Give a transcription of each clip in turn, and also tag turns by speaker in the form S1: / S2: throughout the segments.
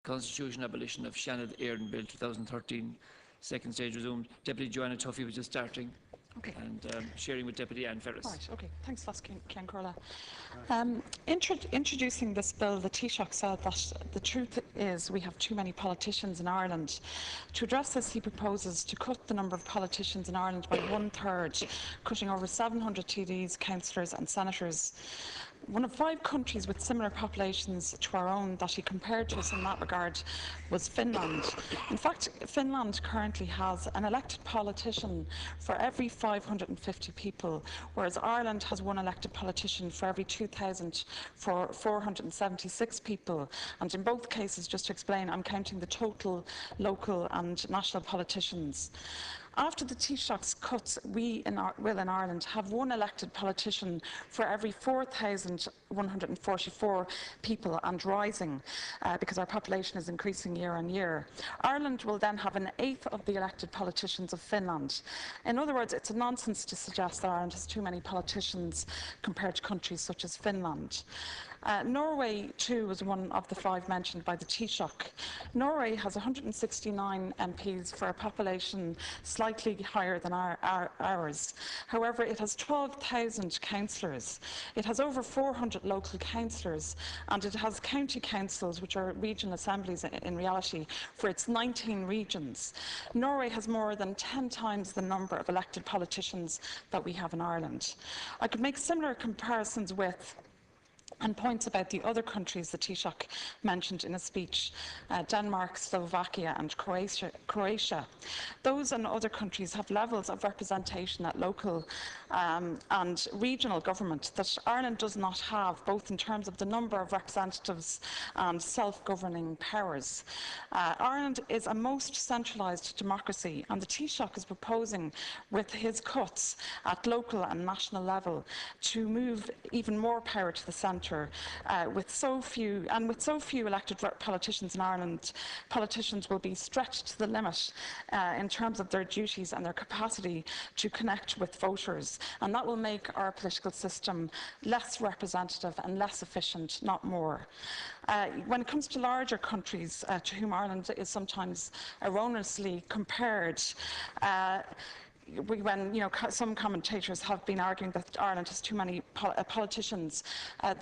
S1: Constitution Abolition of Seanad Eireann Bill 2013, second stage resumed. Deputy Joanna Tuffy was just starting.
S2: Okay.
S1: And sharing with Deputy Anne Ferris.
S2: Right, okay. Thanks, Cian Corla. Introducing this bill, the Taoiseach said that the truth is we have too many politicians in Ireland. To address this, he proposes to cut the number of politicians in Ireland by 1/3, cutting over 700 TDs, councillors and senators. One of 5 countries with similar populations to our own that he compared to us in that regard was Finland. In fact, Finland currently has an elected politician for every 550 people, whereas Ireland has one elected politician for every 2,476 people. And in both cases, just to explain, I'm counting the total local and national politicians. After the Taoiseach's cuts, we will in Ireland have one elected politician for every 4,144 people and rising, because our population is increasing year on year. Ireland will then have 1/8 of the elected politicians of Finland. In other words, it's a nonsense to suggest that Ireland has too many politicians compared to countries such as Finland. Norway, too, was one of the 5 mentioned by the Taoiseach. Norway has 169 MPs for a population slightly higher than ours. However, it has 12,000 councillors. It has over 400 local councillors, and it has county councils, which are regional assemblies in reality, for its 19 regions. Norway has more than 10 times the number of elected politicians that we have in Ireland. I could make similar comparisons with and points about the other countries the Taoiseach mentioned in his speech, Denmark, Slovakia and Croatia. Those and other countries have levels of representation at local and regional government that Ireland does not have, both in terms of the number of representatives and self-governing powers. Ireland is a most centralised democracy, and the Taoiseach is proposing, with his cuts at local and national level, to move even more power to the centre. With so few elected politicians in Ireland, politicians will be stretched to the limit in terms of their duties and their capacity to connect with voters, and that will make our political system less representative and less efficient, not more. When it comes to larger countries to whom Ireland is sometimes erroneously compared, some commentators have been arguing that Ireland has too many politicians,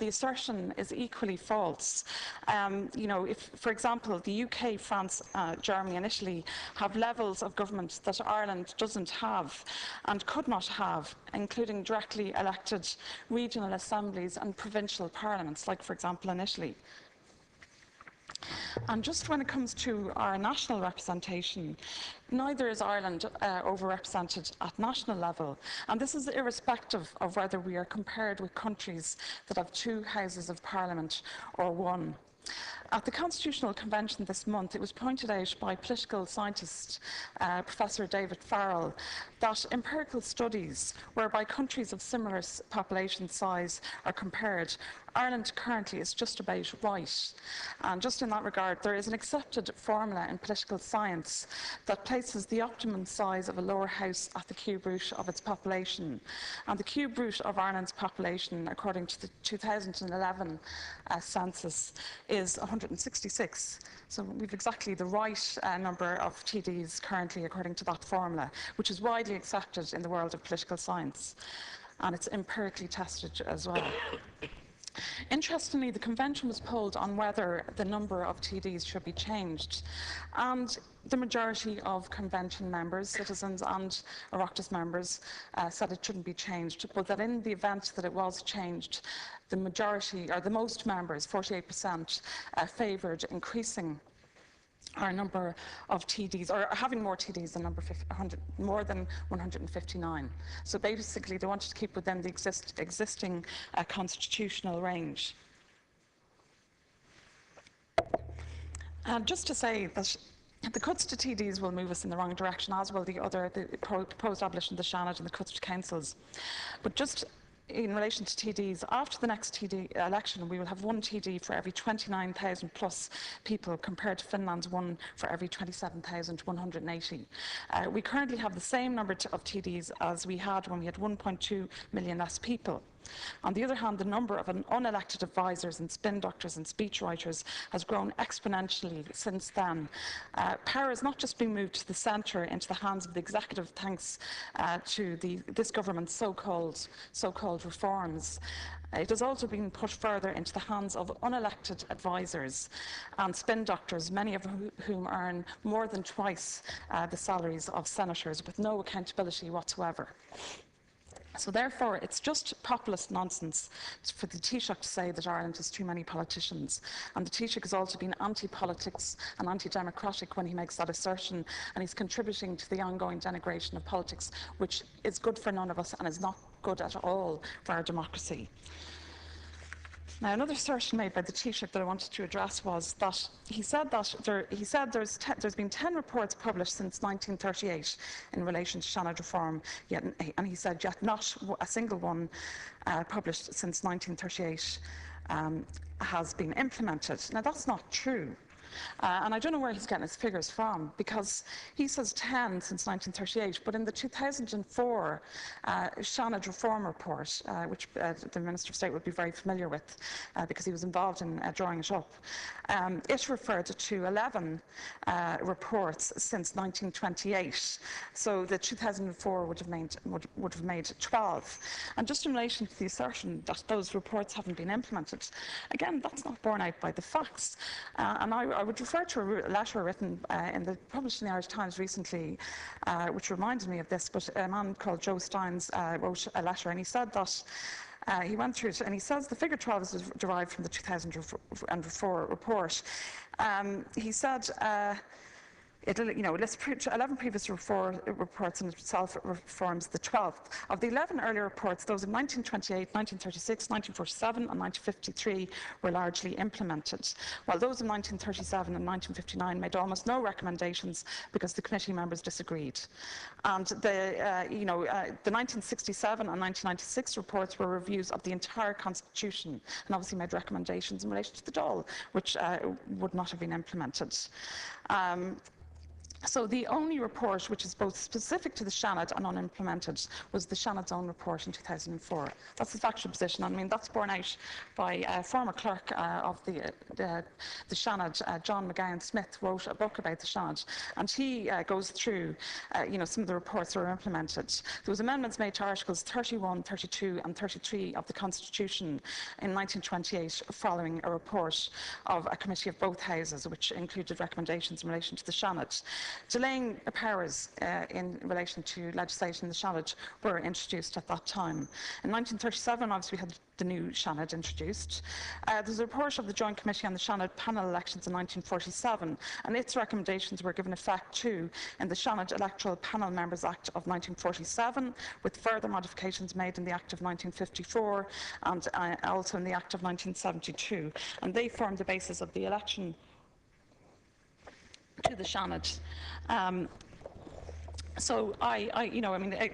S2: the assertion is equally false. If, for example, the UK, France, Germany and Italy have levels of government that Ireland doesn't have and could not have, including directly elected regional assemblies and provincial parliaments, like, for example, in Italy. And just when it comes to our national representation, neither is Ireland overrepresented at national level, and this is irrespective of whether we are compared with countries that have 2 houses of parliament or 1. At the Constitutional Convention this month, it was pointed out by political scientist Professor David Farrell that empirical studies whereby countries of similar population size are compared, Ireland currently is just about right. And just in that regard, there is an accepted formula in political science that places the optimum size of a lower house at the cube root of its population. And the cube root of Ireland's population, according to the 2011 census, is 166. So we've exactly the right number of TDs currently according to that formula, which is widely accepted in the world of political science. And it's empirically tested as well. Interestingly, the convention was polled on whether the number of TDs should be changed, and the majority of convention members, citizens and Oireachtas members, said it shouldn't be changed, but that in the event that it was changed, the majority, or the most members, 48%, favoured increasing our number of TDs, or having more TDs than more than 159. So basically, they wanted to keep within the existing constitutional range. And just to say that the cuts to TDs will move us in the wrong direction, as will the proposed abolition of the Seanad and the cuts to councils. But just in relation to TDs, after the next TD election, we will have 1 TD for every 29,000 plus people, compared to Finland's 1 for every 27,180. We currently have the same number of TDs as we had when we had 1.2 million less people. On the other hand, the number of unelected advisors and spin doctors and speechwriters has grown exponentially since then. Power has not just been moved to the centre into the hands of the executive thanks to this government's so-called reforms. It has also been put further into the hands of unelected advisors and spin doctors, many of whom earn more than twice the salaries of senators with no accountability whatsoever. So therefore, it's just populist nonsense for the Taoiseach to say that Ireland has too many politicians. And the Taoiseach has also been anti-politics and anti-democratic when he makes that assertion, and he's contributing to the ongoing denigration of politics, which is good for none of us and is not good at all for our democracy. Now, another assertion made by the Taoiseach that I wanted to address was that he said there's been 10 reports published since 1938 in relation to Seanad reform, and he said yet not a single one published since 1938 has been implemented. Now, that's not true. And I don't know where he's getting his figures from, because he says 10 since 1938, but in the 2004 Seanad Reform Report, which the Minister of State would be very familiar with because he was involved in drawing it up, it referred to 11 reports since 1928. So the 2004 would have made 12. And just in relation to the assertion that those reports haven't been implemented, again, that's not borne out by the facts. And I would refer to a letter written published in the Irish Times recently, which reminded me of this, but a man called Joe Steins wrote a letter, and he said that he went through it, and he says the figure 12 is derived from the 2004 report. He said it lists 11 previous reports, and itself reforms the 12th. Of the 11 earlier reports, those of 1928, 1936, 1947 and 1953 were largely implemented, while those of 1937 and 1959 made almost no recommendations because the committee members disagreed. And the 1967 and 1996 reports were reviews of the entire constitution and obviously made recommendations in relation to the Dáil, which would not have been implemented. So the only report which is both specific to the Seanad and unimplemented was the Seanad's own report in 2004. That's the factual position. I mean, that's borne out by a former clerk of the Seanad, John McGowan Smith, wrote a book about the Seanad, and he goes through some of the reports that were implemented. There was amendments made to Articles 31, 32 and 33 of the Constitution in 1928 following a report of a committee of both houses, which included recommendations in relation to the Seanad. Delaying powers in relation to legislation in the Seanad were introduced at that time. In 1937, obviously, we had the new Seanad introduced. There's a report of the Joint Committee on the Seanad panel elections in 1947, and its recommendations were given effect to in the Seanad Electoral Panel Members Act of 1947, with further modifications made in the Act of 1954 and also in the Act of 1972. And they formed the basis of the election to the Seanad.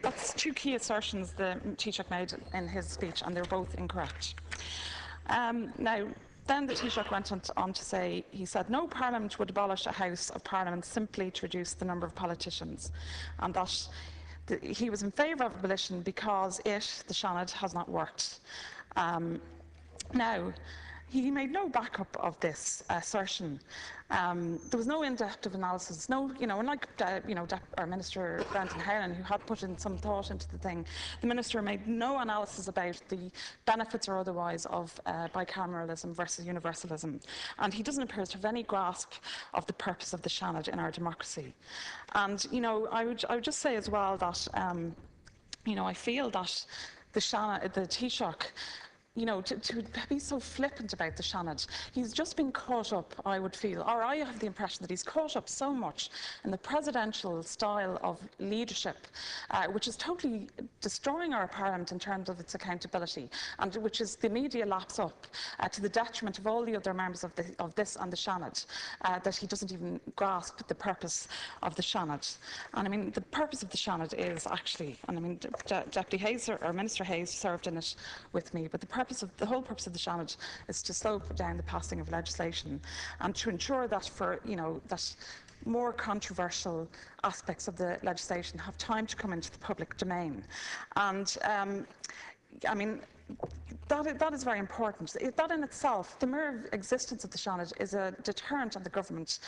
S2: That's two key assertions the Taoiseach made in his speech, and they're both incorrect. Now, then the Taoiseach went on to say, he said, no Parliament would abolish a House of Parliament simply to reduce the number of politicians, and that he was in favour of abolition because the Seanad, has not worked. Now, he made no backup of this assertion. There was no in-depth analysis, unlike our Minister Brendan Howlin, who had put in some thought into the thing, the Minister made no analysis about the benefits or otherwise of bicameralism versus universalism. And he doesn't appear to have any grasp of the purpose of the Seanad in our democracy. And, I would just say as well that, I feel that the Taoiseach, to be so flippant about the Seanad, he's just been caught up, I would feel, or I have the impression that he's caught up so much in the presidential style of leadership, which is totally destroying our Parliament in terms of its accountability, and which is the media laps up to the detriment of all the other members of this and the Seanad, that he doesn't even grasp the purpose of the Seanad. And I mean, the purpose of the Seanad is actually, and I mean, Deputy Hayes, or Minister Hayes, served in it with me, but the whole purpose of the Seanad is to slow down the passing of legislation and to ensure that that more controversial aspects of the legislation have time to come into the public domain. And I mean, that is very important. That in itself, the mere existence of the Seanad is a deterrent on the government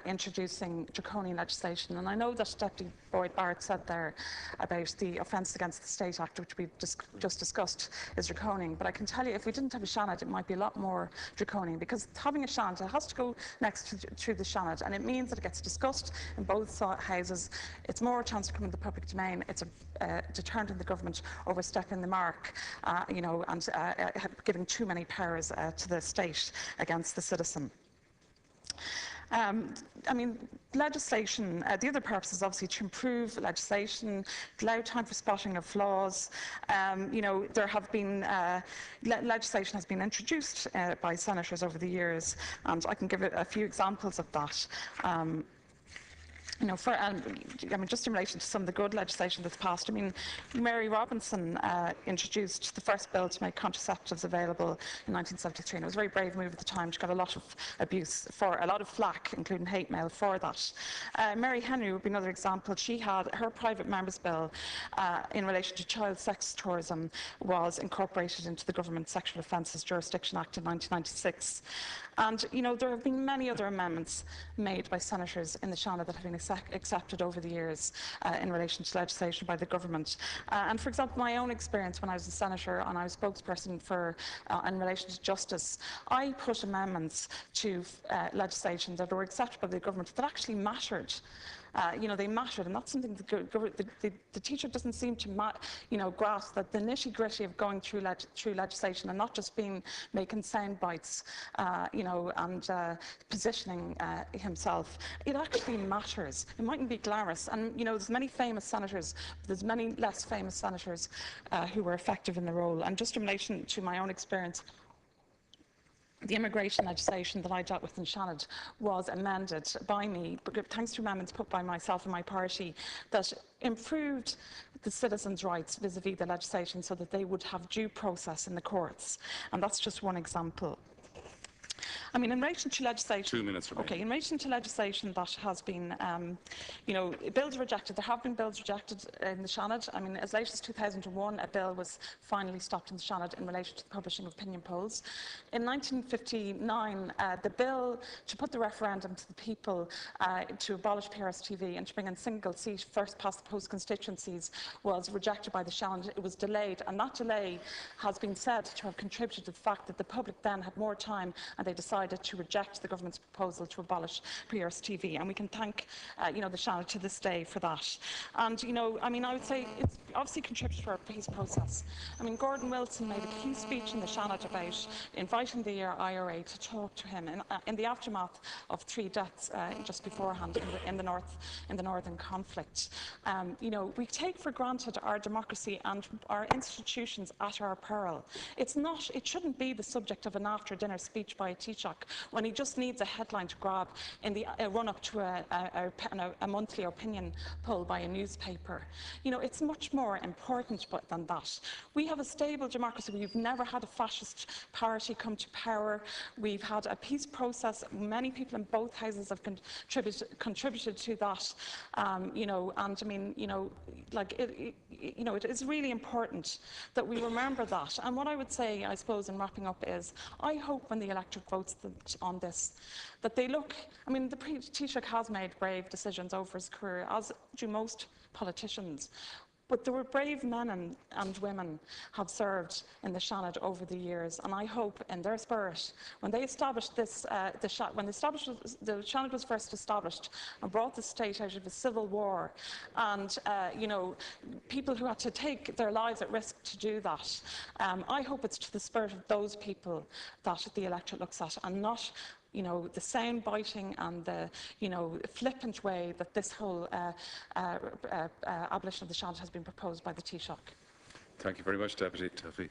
S2: introducing draconian legislation. And I know that Deputy Boyd Barrett said there about the Offence Against the State Act, which we just discussed, is draconian. But I can tell you, if we didn't have a Seanad, it might be a lot more draconian, because having a Seanad, it has to go next to the Seanad, and it means that it gets discussed in both houses. It's more a chance to come in the public domain. It's a deterrent on the government overstepping the mark, and giving too many powers to the state against the citizen. I mean, legislation, the other purpose is obviously to improve legislation, allow time for spotting of flaws. There have been, legislation has been introduced by senators over the years, and I can give a few examples of that. Just in relation to some of the good legislation that's passed, I mean, Mary Robinson introduced the first bill to make contraceptives available in 1973, and it was a very brave move at the time. She got a lot of abuse, for a lot of flack, including hate mail, for that. Mary Henry would be another example. She had her private member's bill in relation to child sex tourism was incorporated into the Government Sexual Offences Jurisdiction Act in 1996. And, there have been many other amendments made by senators in the Seanad that have been accepted over the years in relation to legislation by the government. And for example, my own experience when I was a senator and I was spokesperson for in relation to justice, I put amendments to legislation that were accepted by the government that actually mattered. They mattered, and that's something the teacher doesn't seem to grasp, that the nitty-gritty of going through legislation and not just making sound bites, and positioning himself. It actually matters. It mightn't be glamorous, and there's many famous senators, but there's many less famous senators who were effective in the role. And just in relation to my own experience, the immigration legislation that I dealt with in Seanad was amended by me, thanks to amendments put by myself and my party, that improved the citizens' rights vis-à-vis the legislation so that they would have due process in the courts. And that's just one example. I mean, in relation to legislation...
S3: 2 minutes remaining.
S2: Okay, in relation to legislation that has been, bills rejected, there have been bills rejected in the Seanad. I mean, as late as 2001, a bill was finally stopped in the Seanad in relation to the publishing of opinion polls. In 1959, the bill to put the referendum to the people to abolish PRS-TV and to bring in single-seat, first-past-the-post constituencies was rejected by the Seanad. It was delayed, and that delay has been said to have contributed to the fact that the public then had more time, and they decided to reject the government's proposal to abolish PRS-TV, and we can thank the Seanad to this day for that. And I would say it's obviously contributed to our peace process. I mean, Gordon Wilson made a key speech in the Seanad about inviting the IRA to talk to him in the aftermath of 3 deaths just beforehand in the northern conflict. We take for granted our democracy and our institutions at our peril. It shouldn't be the subject of an after-dinner speech by a Taoiseach when he just needs a headline to grab in the run-up to a monthly opinion poll by a newspaper. It's much more important than that. We have a stable democracy. We've never had a fascist party come to power. We've had a peace process. Many people in both houses have contributed to that. It is really important that we remember that. And what I would say, I suppose, in wrapping up is, I hope when the electorate votes on this, that they look, the Taoiseach has made brave decisions over his career, as do most politicians. But there were brave men and women have served in the Seanad over the years, and I hope in their spirit, when they established this, the Seanad was first established and brought the state out of a civil war, and people who had to take their lives at risk to do that. I hope it's to the spirit of those people that the electorate looks at, and not the sound-biting and the, flippant way that this whole abolition of the Seanad has been proposed by the Taoiseach.
S3: Thank you very much, Deputy Tuffy.